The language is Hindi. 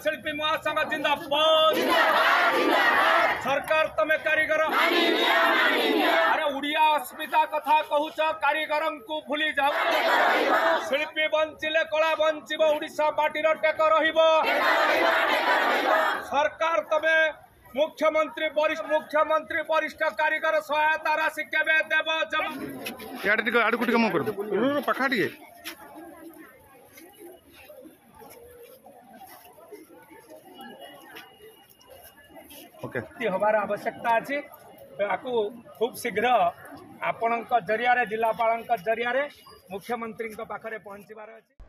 शिल्पी महासंघ जिंदाबाद। सरकार तमे कारीगर अरे उड़िया अस्मिता कथा कहूच कारीगर को भूली जाऊ। शिल्पी बंचिले कला बंचिब ओडिशा माटीर टेक रहिबो। सरकार तमे मुख्यमंत्री वरिष्ठ कारीगर सहायता राशि केबे देब जब आड़ू टे मुझ कर पाखा टे हबार आवश्यकता अच्छी खूब शीघ्र आपण जरिया जिलापाल जरिया मुख्यमंत्री पाखे पहुंचबार अच्छी।